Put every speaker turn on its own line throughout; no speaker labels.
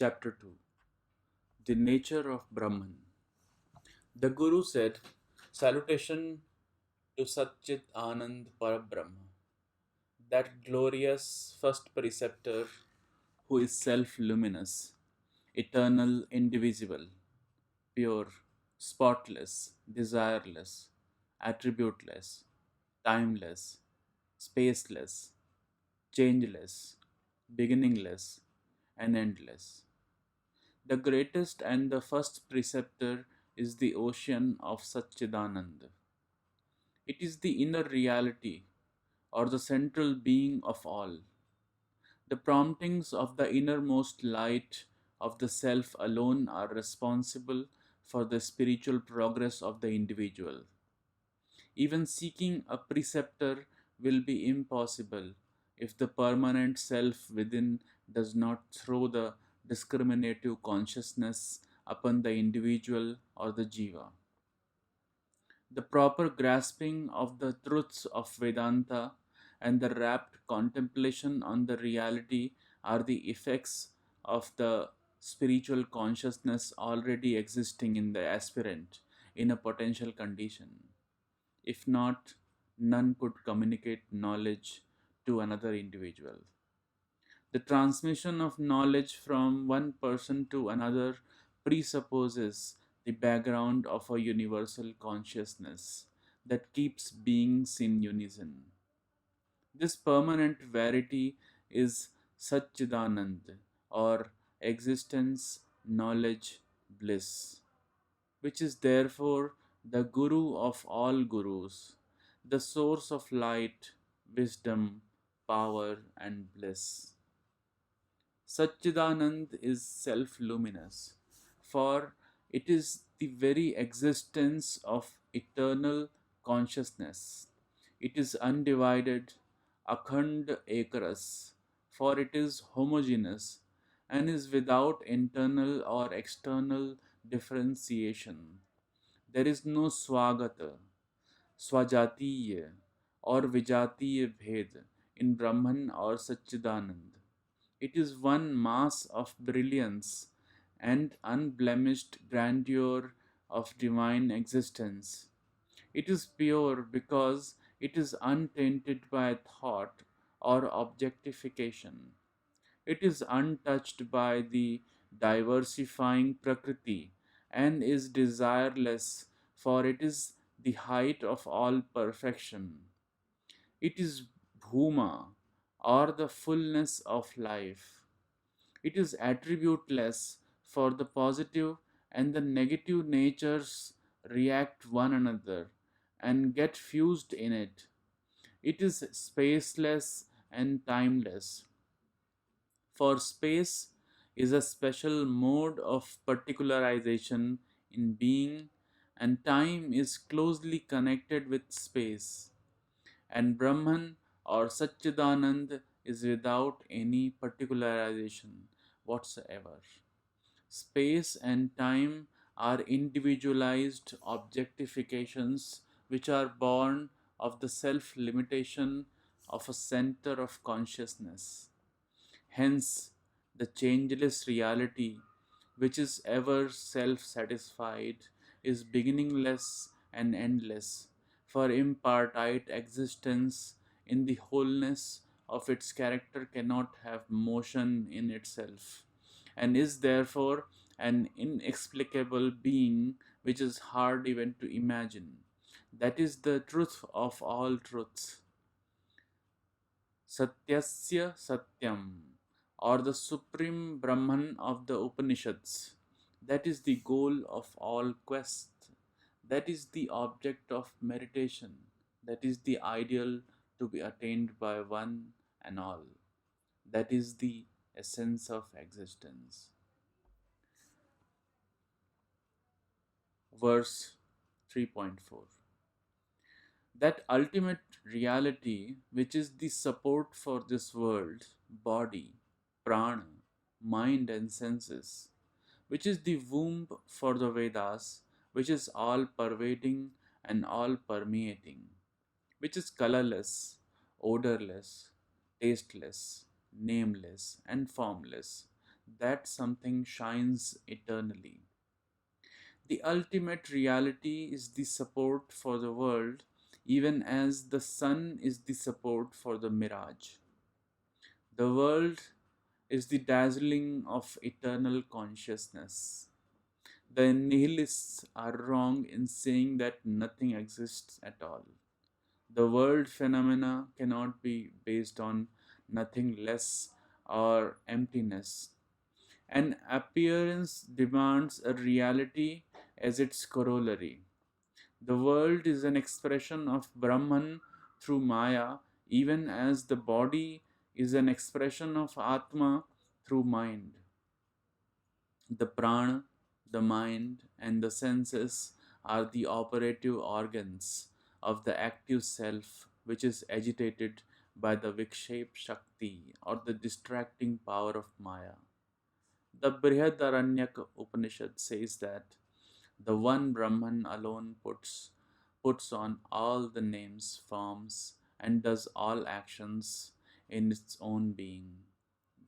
Chapter 2. The Nature of Brahman. The Guru said, Salutation to Satchit Anand Parabrahma, that glorious first preceptor who is self luminous, eternal, indivisible, pure, spotless, desireless, attributeless, timeless, spaceless, changeless, beginningless, and endless. The greatest and the first preceptor is the ocean of Satchidanand. It is the inner reality or the central being of all. The promptings of the innermost light of the self alone are responsible for the spiritual progress of the individual. Even seeking a preceptor will be impossible if the permanent self within does not throw the discriminative consciousness upon the individual or the jiva. The proper grasping of the truths of Vedanta and the rapt contemplation on the reality are the effects of the spiritual consciousness already existing in the aspirant in a potential condition. If not, none could communicate knowledge to another individual. The transmission of knowledge from one person to another presupposes the background of a universal consciousness that keeps beings in unison. This permanent verity is Satchidanand or existence, knowledge, bliss, which is therefore the Guru of all Gurus, the source of light, wisdom, power, and bliss. Satchidanand is self luminous, for it is the very existence of eternal consciousness. It is undivided, akhand ekaras, for it is homogeneous and is without internal or external differentiation. There is no swagata, swajatiya, or vijatiya bhed in Brahman or Satchidanand. It is one mass of brilliance and unblemished grandeur of divine existence. It is pure because it is untainted by thought or objectification. It is untouched by the diversifying Prakriti and is desireless, for it is the height of all perfection. It is Bhuma, or the fullness of life. It is attributeless, for the positive and the negative natures react one another and get fused in it. It is spaceless and timeless, for space is a special mode of particularization in being, and time is closely connected with space. And Brahman or Satchidanand is without any particularization whatsoever. Space and time are individualized objectifications which are born of the self limitation of a center of consciousness. Hence, the changeless reality, which is ever self satisfied, is beginningless and endless, for impartite existence in the wholeness of its character cannot have motion in itself, and is therefore an inexplicable being which is hard even to imagine. That is the truth of all truths. Satyasya Satyam, or the supreme Brahman of the Upanishads. That is the goal of all quest. That is the object of meditation. That is the ideal to be attained by one and all. That is the essence of existence. Verse 3.4. That ultimate reality, which is the support for this world, body, prana, mind, and senses, which is the womb for the Vedas, which is all pervading and all permeating, which is colorless, odorless, tasteless, nameless, and formless. that something shines eternally. The ultimate reality is the support for the world, even as the sun is the support for the mirage. The world is the dazzling of eternal consciousness. The nihilists are wrong in saying that nothing exists at all. The world phenomena cannot be based on nothingness or emptiness. An appearance demands a reality as its corollary. The world is an expression of Brahman through Maya, even as the body is an expression of Atma through mind. The prana, the mind, and the senses are the operative organs of the active self, which is agitated by the Vikshep Shakti or the distracting power of Maya. The Brihadaranyaka Upanishad says that the one Brahman alone puts on all the names, forms, and does all actions in its own being.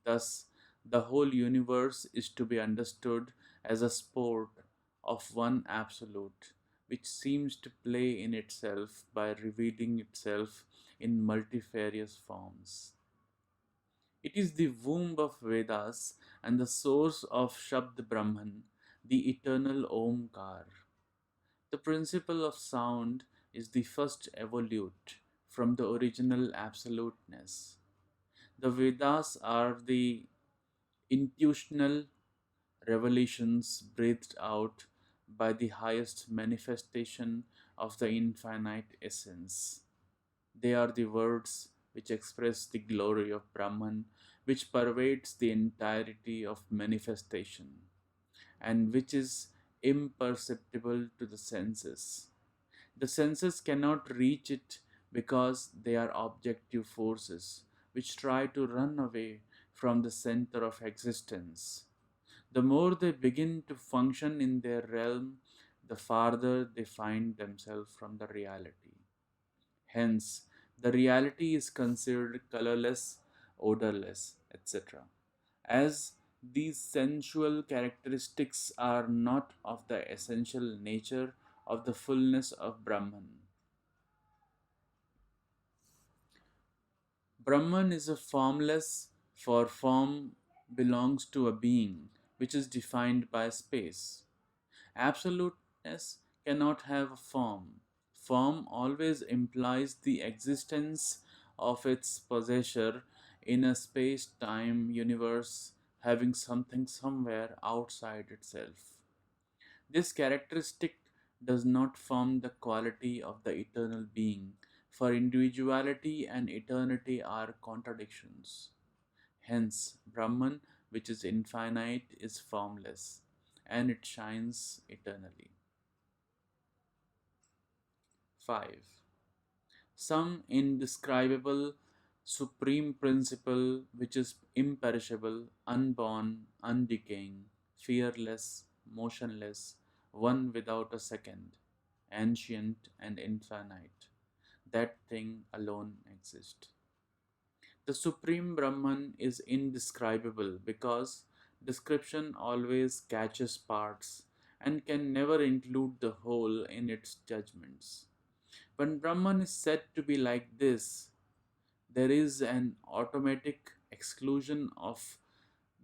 Thus, the whole universe is to be understood as a sport of one absolute, which seems to play in itself by revealing itself in multifarious forms. It is the womb of Vedas and the source of Shabd Brahman, the eternal Omkar. The principle of sound is the first evolute from the original absoluteness. The Vedas are the intuitional revelations breathed out by the highest manifestation of the infinite essence. They are the words which express the glory of Brahman, which pervades the entirety of manifestation, and which is imperceptible to the senses. The senses cannot reach it because they are objective forces which try to run away from the center of existence. The more they begin to function in their realm, the farther they find themselves from the reality. Hence, the reality is considered colorless, odorless, etc. As these sensual characteristics are not of the essential nature of the fullness of Brahman. Brahman is a formless, for form belongs to a being which is defined by space. Absoluteness cannot have a form. Form always implies the existence of its possessor in a space time universe having something somewhere outside itself. This characteristic does not form the quality of the eternal being, for individuality and eternity are contradictions. Hence, Brahman, which is infinite, is formless, and it shines eternally. 5. Some indescribable supreme principle which is imperishable, unborn, undecaying, fearless, motionless, one without a second, ancient and infinite. That thing alone exists. The Supreme Brahman is indescribable because description always catches parts and can never include the whole in its judgments. When Brahman is said to be like this, there is an automatic exclusion of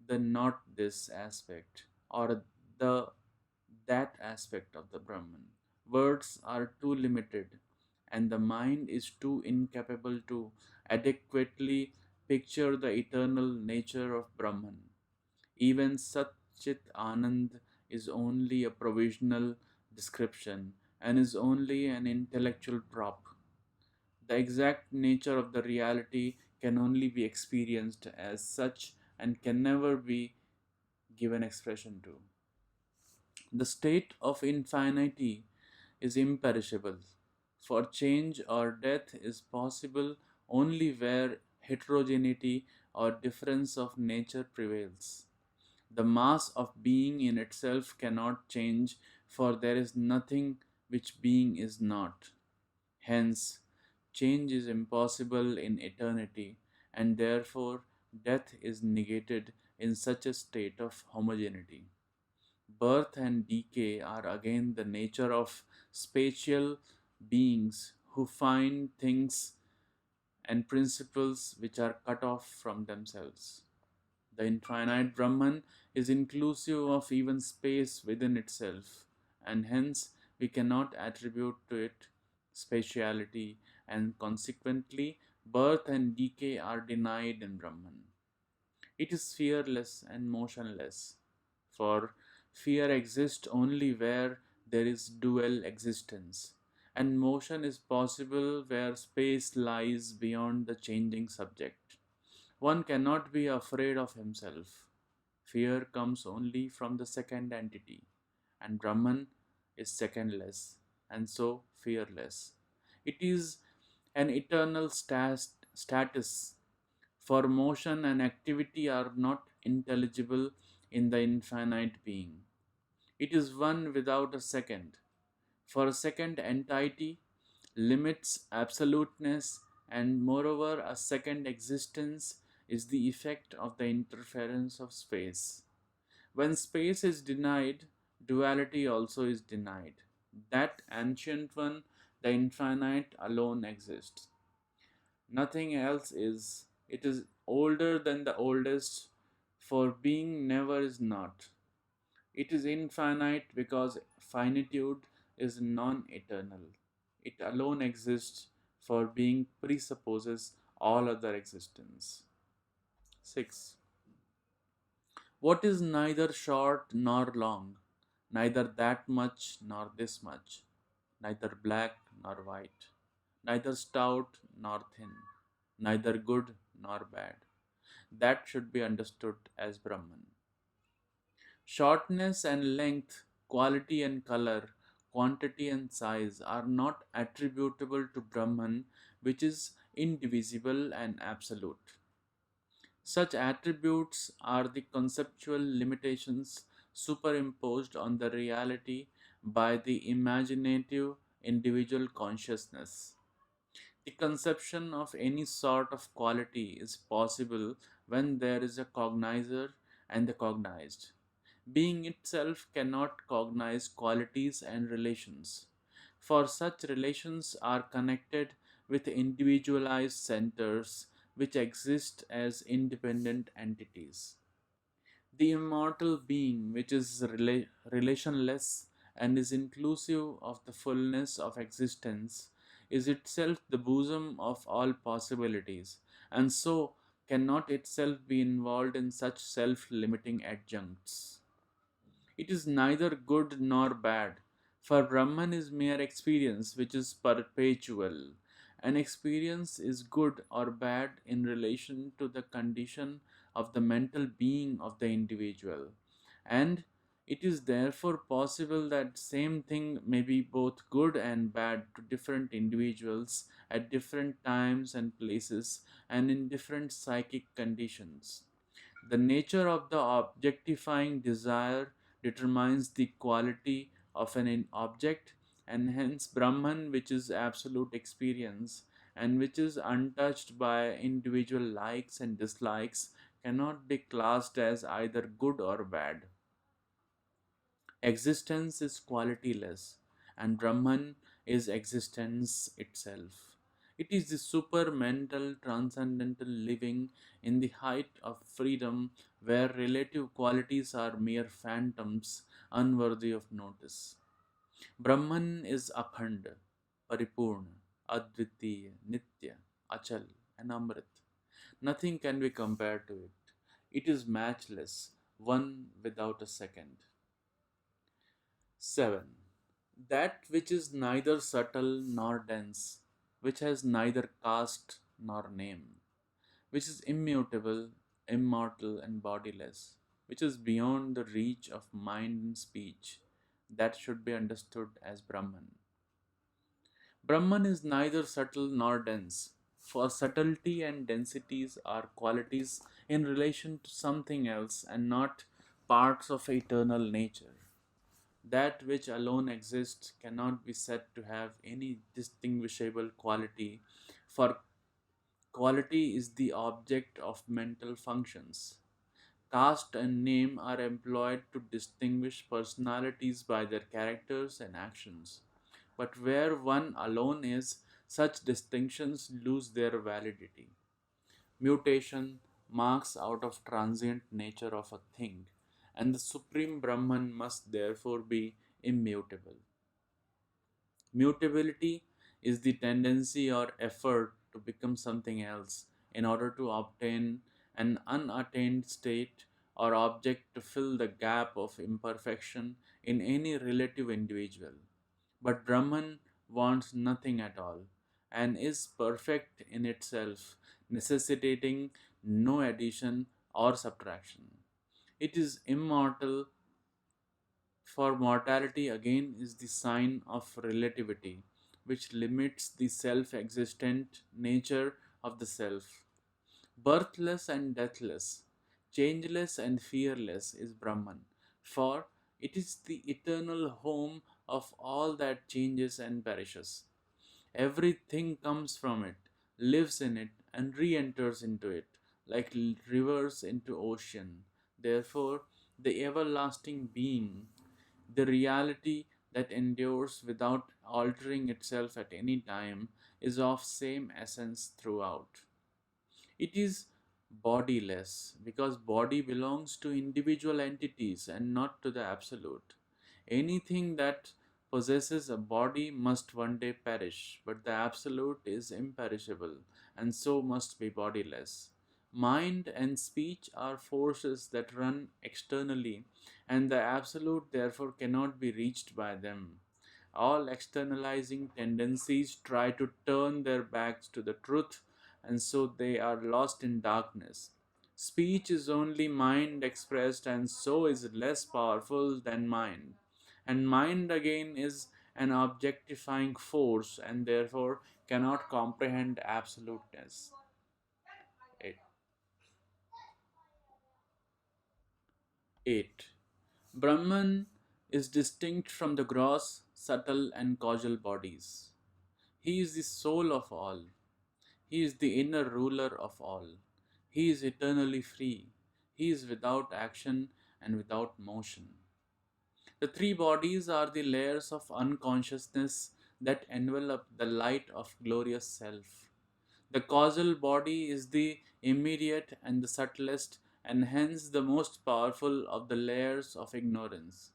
the not this aspect or the that aspect of the Brahman. Words are too limited, and the mind is too incapable to adequately picture the eternal nature of Brahman. Even Satchit Anand is only a provisional description and is only an intellectual prop. The exact nature of the reality can only be experienced as such and can never be given expression to. The state of infinity is imperishable, for change or death is possible only where heterogeneity or difference of nature prevails. The mass of being in itself cannot change, for there is nothing which being is not. Hence, change is impossible in eternity, and therefore death is negated in such a state of homogeneity. Birth and decay are again the nature of spatial beings who find things and principles which are cut off from themselves. The infinite Brahman is inclusive of even space within itself, and hence we cannot attribute to it spatiality, and consequently, birth and decay are denied in Brahman. It is fearless and motionless, for fear exists only where there is dual existence, and motion is possible where space lies beyond the changing subject. One cannot be afraid of himself. Fear comes only from the second entity, and Brahman is secondless and so fearless. It is an eternal status, for motion and activity are not intelligible in the infinite being. It is one without a second, for a second entity limits absoluteness, and moreover, a second existence is the effect of the interference of space. When space is denied, duality also is denied. That ancient one, the infinite, alone exists. Nothing else is. It is older than the oldest, for being never is not. It is infinite because finitude is non eternal. It alone exists, for being presupposes all other existence. 6. What is neither short nor long, neither that much nor this much, neither black nor white, neither stout nor thin, neither good nor bad? That should be understood as Brahman. Shortness and length, quality and color, quantity and size are not attributable to Brahman, which is indivisible and absolute. Such attributes are the conceptual limitations superimposed on the reality by the imaginative individual consciousness. The conception of any sort of quality is possible when there is a cognizer and the cognized. Being itself cannot cognize qualities and relations, for such relations are connected with individualized centers which exist as independent entities. The immortal being, which is relationless and is inclusive of the fullness of existence, is itself the bosom of all possibilities, and so cannot itself be involved in such self limiting adjuncts. It is neither good nor bad, for Brahman is mere experience which is perpetual. An experience is good or bad in relation to the condition of the mental being of the individual, and it is therefore possible that same thing may be both good and bad to different individuals at different times and places and in different psychic conditions. The nature of the objectifying desire determines the quality of an object, and hence Brahman, which is absolute experience and which is untouched by individual likes and dislikes, cannot be classed as either good or bad. Existence is qualityless, and Brahman is existence itself. It is the supermental, transcendental living in the height of freedom where relative qualities are mere phantoms unworthy of notice. Brahman is Akhand, Paripurna, Advitiya, Nitya, Achal, and Amrit. Nothing can be compared to it. It is matchless, one without a second. 7. That which is neither subtle nor dense, which has neither caste nor name, which is immutable, immortal, and bodiless, which is beyond the reach of mind and speech, that should be understood as Brahman. Brahman is neither subtle nor dense, for subtlety and densities are qualities in relation to something else and not parts of eternal nature. That which alone exists cannot be said to have any distinguishable quality, for quality is the object of mental functions. Caste and name are employed to distinguish personalities by their characters and actions. But where one alone is, such distinctions lose their validity. Mutation marks out of transient nature of a thing, and the supreme Brahman must therefore be immutable. Mutability is the tendency or effort to become something else in order to obtain an unattained state or object to fill the gap of imperfection in any relative individual. But Brahman wants nothing at all and is perfect in itself, necessitating no addition or subtraction. It is immortal, for mortality again is the sign of relativity, which limits the self existent nature of the self. Birthless and deathless, changeless and fearless is Brahman, for it is the eternal home of all that changes and perishes. Everything comes from it, lives in it, and re enters into it, like rivers into ocean. Therefore, the everlasting being, the reality that endures without altering itself at any time, is of same essence throughout. It is bodiless because body belongs to individual entities and not to the absolute. Anything that possesses a body must one day perish, but the absolute is imperishable and so must be bodiless. Mind and speech are forces that run externally, and the absolute therefore cannot be reached by them. All externalizing tendencies try to turn their backs to the truth, and so they are lost in darkness. Speech is only mind expressed, and so is less powerful than mind. And mind again is an objectifying force, and therefore cannot comprehend absoluteness. 8. 8. Brahman is distinct from the gross, subtle, and causal bodies. He is the soul of all. He is the inner ruler of all. He is eternally free. He is without action and without motion. The three bodies are the layers of unconsciousness that envelop the light of glorious self. The causal body is the immediate and the subtlest, and hence the most powerful of the layers of ignorance.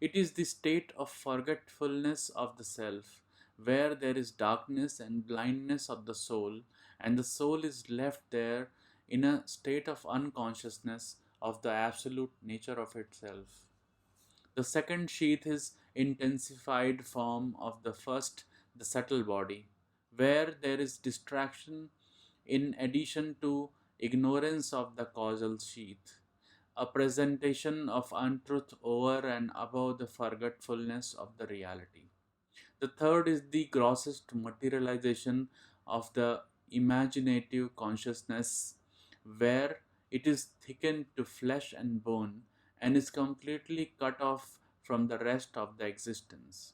It is the state of forgetfulness of the self, where there is darkness and blindness of the soul, and the soul is left there in a state of unconsciousness of the absolute nature of itself. The second sheath is intensified form of the first, the subtle body, where there is distraction in addition to ignorance of the causal sheath, a presentation of untruth over and above the forgetfulness of the reality. The third is the grossest materialization of the imaginative consciousness, where it is thickened to flesh and bone and is completely cut off from the rest of the existence.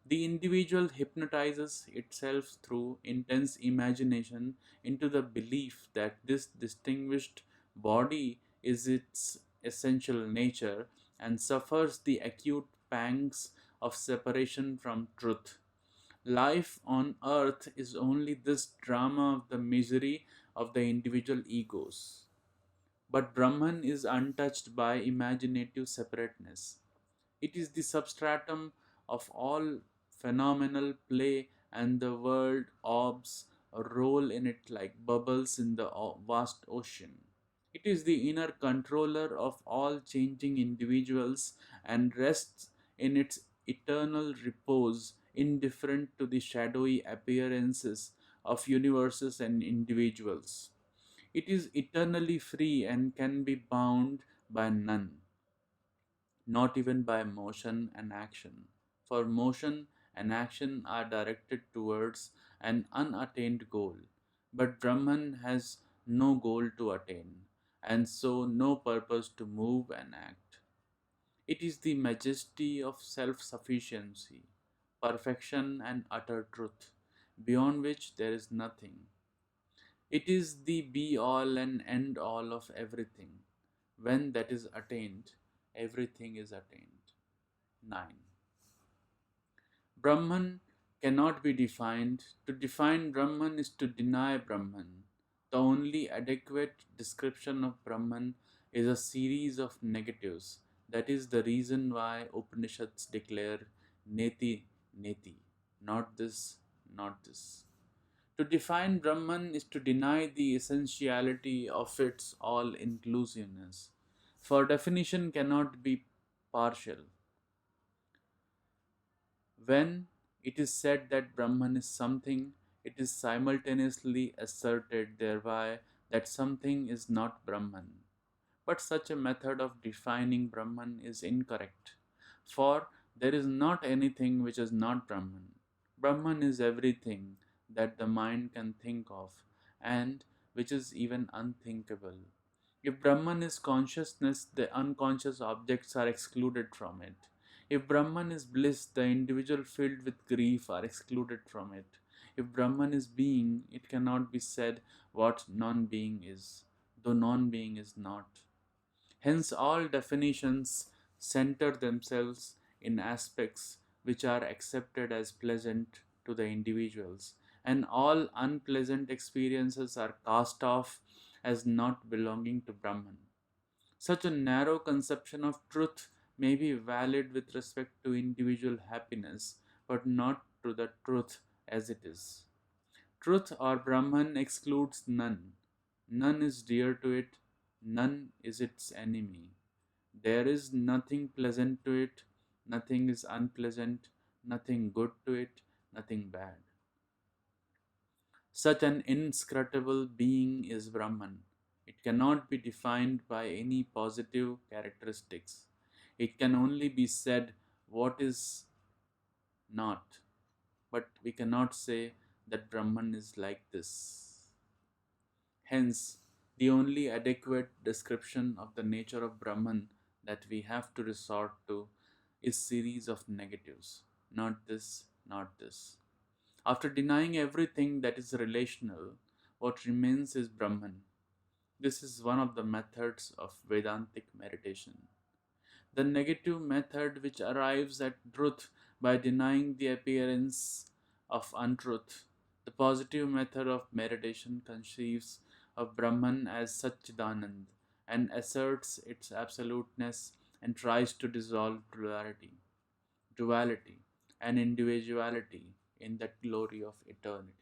The individual hypnotizes itself through intense imagination into the belief that this distinguished body is its essential nature and suffers the acute pangs of separation from truth. Life on earth is only this drama of the misery of the individual egos. But Brahman is untouched by imaginative separateness. It is the substratum of all phenomenal play, and the world orbs roll in it like bubbles in the vast ocean. It is the inner controller of all changing individuals and rests in its eternal repose, indifferent to the shadowy appearances of universes and individuals. It is eternally free and can be bound by none, not even by motion and action. For motion and action are directed towards an unattained goal, but Brahman has no goal to attain, and so no purpose to move and act. It is the majesty of self sufficiency, perfection, and utter truth, beyond which there is nothing. It is the be all and end all of everything, When that is attained, everything is attained. 9. Brahman cannot be defined. To define Brahman is to deny Brahman. The only adequate description of Brahman is a series of negatives. That is the reason why Upanishads declare Neti, Neti, not this, not this. To define Brahman is to deny the essentiality of its all inclusiveness. For definition cannot be partial. When it is said that Brahman is something, it is simultaneously asserted thereby that something is not Brahman. But such a method of defining Brahman is incorrect, for there is not anything which is not Brahman. Brahman is everything that the mind can think of, and which is even unthinkable. If Brahman is consciousness, the unconscious objects are excluded from it. If Brahman is bliss, the individual filled with grief are excluded from it. If Brahman is being, it cannot be said what non being is, though non being is not. Hence, all definitions center themselves in aspects which are accepted as pleasant to the individuals, and all unpleasant experiences are cast off as not belonging to Brahman. Such a narrow conception of truth may be valid with respect to individual happiness, but not to the truth as it is. Truth or Brahman excludes none. None is dear to it, none is its enemy. There is nothing pleasant to it, nothing is unpleasant, nothing good to it, nothing bad. Such an inscrutable being is Brahman. It cannot be defined by any positive characteristics. It can only be said what is not, but we cannot say that Brahman is like this. Hence, the only adequate description of the nature of Brahman that we have to resort to is series of negatives. Not this, not this. After denying everything that is relational, what remains is Brahman. This is one of the methods of Vedantic meditation. The negative method which arrives at truth by denying the appearance of untruth. The positive method of meditation conceives of Brahman as Satchidanand and asserts its absoluteness and tries to dissolve duality and individuality in that glory of eternity.